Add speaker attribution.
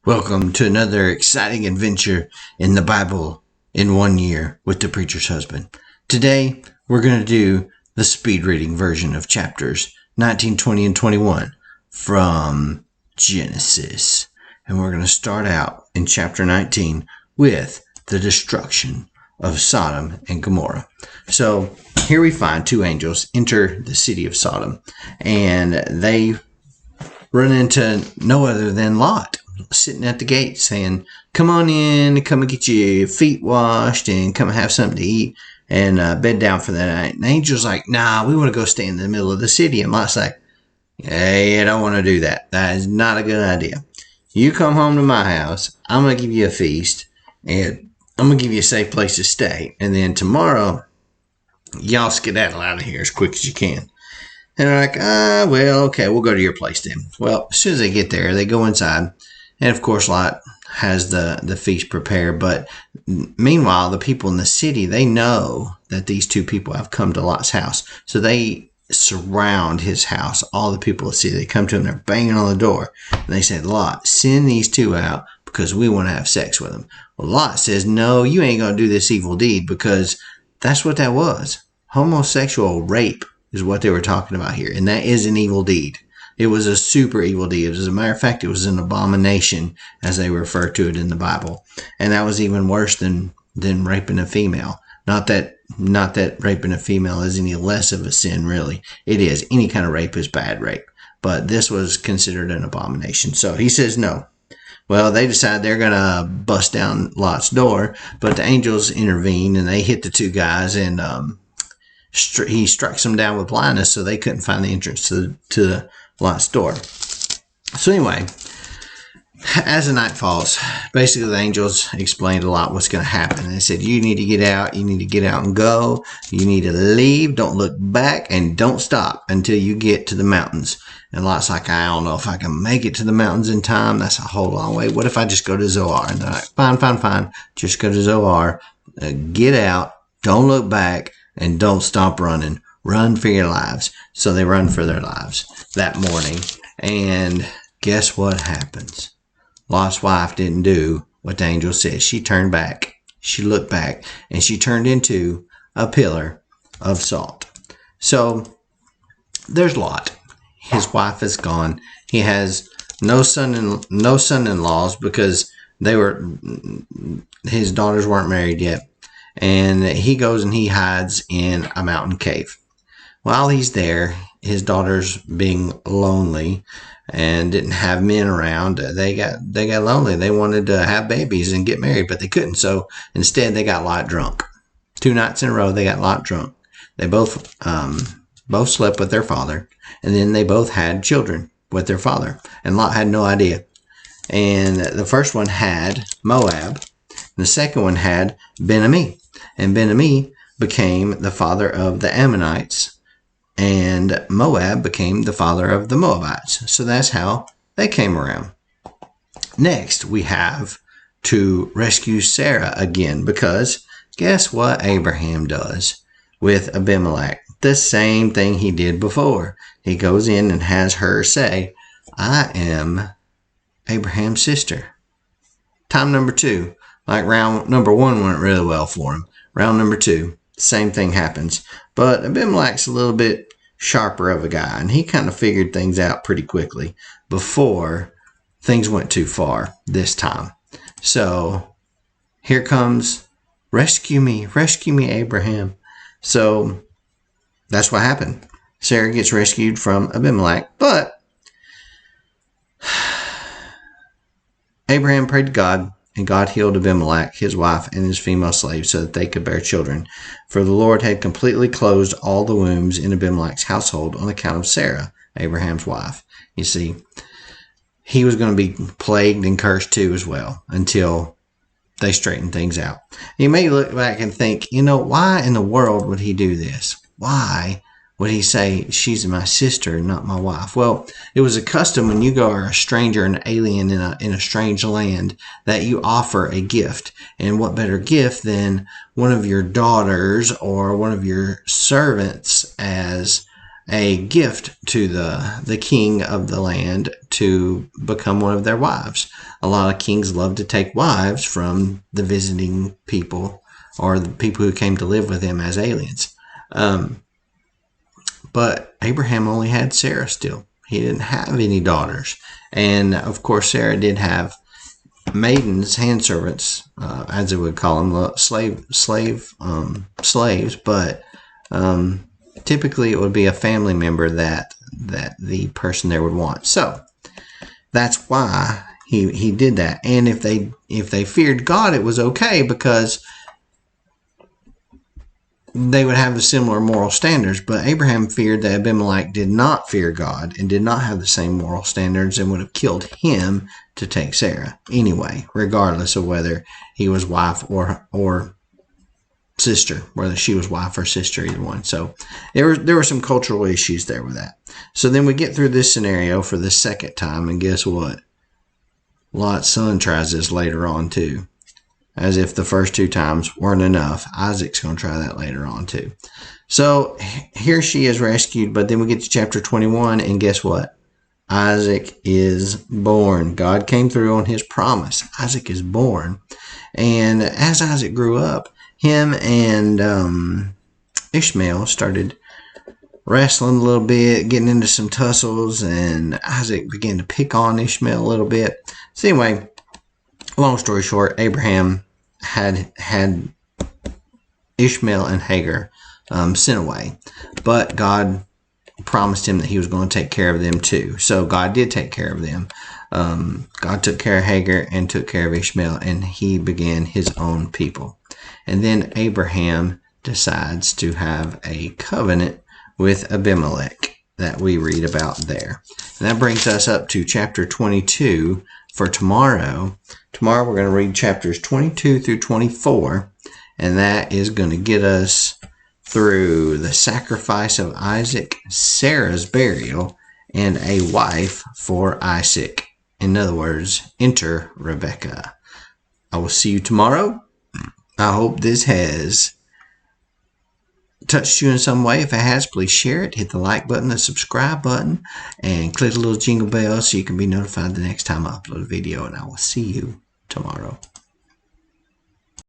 Speaker 1: Welcome to another exciting adventure in the Bible in 1 year with the preacher's husband. Today, we're going to do the speed reading version of chapters 19, 20, and 21 from Genesis. And we're going to start out in chapter 19 with the destruction of Sodom and Gomorrah. So here we find two angels enter the city of Sodom, and they run into no other than Lot, sitting at the gate saying, come on in, come and get your feet washed and come and have something to eat and bed down for the night. And the angel's like, nah, we want to go stay in the middle of the city. And Lot's like, hey, I don't want to do that. That is not a good idea. You come home to my house, I'm going to give you a feast, and I'm going to give you a safe place to stay. And then tomorrow, y'all skedaddle out of here as quick as you can. And they're like, well, okay, we'll go to your place then. Well, as soon as they get there, they go inside. And of course, Lot has the feast prepared. But meanwhile, the people in the city, they know that these two people have come to Lot's house. So they surround his house. All the people in the city, they come to him, they're banging on the door. And they say, Lot, send these two out because we want to have sex with them. Well, Lot says, no, you ain't going to do this evil deed, because that's what that was. Homosexual rape is what they were talking about here. And that is an evil deed. It was a super evil deed. As a matter of fact, it was an abomination, as they refer to it in the Bible. And that was even worse than raping a female. Not that raping a female is any less of a sin, really. It is. Any kind of rape is bad rape. But this was considered an abomination. So he says no. Well, they decide they're going to bust down Lot's door. But the angels intervene, and they hit the two guys, and he strikes them down with blindness, so they couldn't find the entrance to Lot's door. So anyway, as the night falls, basically the angels explained to Lot what's going to happen. They said, you need to get out. You need to get out and go. You need to leave. Don't look back and don't stop until you get to the mountains. And Lot's like, I don't know if I can make it to the mountains in time. That's a whole long way. What if I just go to Zoar? And they're like, fine. Just go to Zoar. Get out. Don't look back. And don't stop running. Run for your lives. So they run for their lives that morning. And guess what happens? Lot's wife didn't do what the angel said. She turned back. She looked back. And she turned into a pillar of salt. So there's Lot. His wife is gone. He has no son-in-laws because his daughters weren't married yet. And he goes and he hides in a mountain cave. While he's there, his daughters, being lonely and didn't have men around, they got lonely. They wanted to have babies and get married, but they couldn't. So instead, they got Lot drunk. 2 nights in a row, they got Lot drunk. They both slept with their father, and then they both had children with their father. And Lot had no idea. And the first one had Moab, and the second one had Ben-Ami. And Ben-Ami became the father of the Ammonites, and Moab became the father of the Moabites. So that's how they came around. Next, we have to rescue Sarah again, because guess what Abraham does with Abimelech? The same thing he did before. He goes in and has her say, I am Abraham's sister. Time number 2. Like round number 1 went really well for him. Round number 2, same thing happens. But Abimelech's a little bit sharper of a guy, and he kind of figured things out pretty quickly before things went too far this time. So here comes, rescue me, Abraham. So that's what happened. Sarah gets rescued from Abimelech, but Abraham prayed to God, and God healed Abimelech, his wife, and his female slaves so that they could bear children. For the Lord had completely closed all the wombs in Abimelech's household on account of Sarah, Abraham's wife. You see, he was going to be plagued and cursed too as well until they straightened things out. You may look back and think, why in the world would he do this? Why would he say, she's my sister, not my wife? Well, it was a custom when you are a stranger, an alien in a strange land, that you offer a gift. And what better gift than one of your daughters or one of your servants as a gift to the king of the land to become one of their wives. A lot of kings love to take wives from the visiting people or the people who came to live with him as aliens. But Abraham only had Sarah still. He didn't have any daughters. And of course, Sarah did have maidens, handservants, as they would call them, slaves. But typically it would be a family member that the person there would want. So that's why he did that. And if they feared God, it was okay, because they would have the similar moral standards. But Abraham feared that Abimelech did not fear God and did not have the same moral standards and would have killed him to take Sarah anyway, regardless of whether he was wife or sister, whether she was wife or sister, either one. So there were some cultural issues there with that. So then we get through this scenario for the second time, and guess what? Lot's son tries this later on too. As if the first two times weren't enough, Isaac's going to try that later on too. So here she is rescued, but then we get to chapter 21, and guess what? Isaac is born. God came through on his promise. Isaac is born. And as Isaac grew up, him and Ishmael started wrestling a little bit, getting into some tussles, and Isaac began to pick on Ishmael a little bit. So anyway, long story short, Abraham had Ishmael and Hagar sent away, but God promised him that he was going to take care of them too. So God did take care of them. God took care of Hagar and took care of Ishmael, and he began his own people. And then Abraham decides to have a covenant with Abimelech that we read about there. And that brings us up to chapter 22 for tomorrow. Tomorrow we're going to read chapters 22 through 24, and that is going to get us through the sacrifice of Isaac, Sarah's burial, and a wife for Isaac. In other words, enter Rebecca. I will see you tomorrow. I hope this has touched you in some way. If it has, please share it. Hit the like button, the subscribe button, and click the little jingle bell so you can be notified the next time I upload a video. And I will see you tomorrow.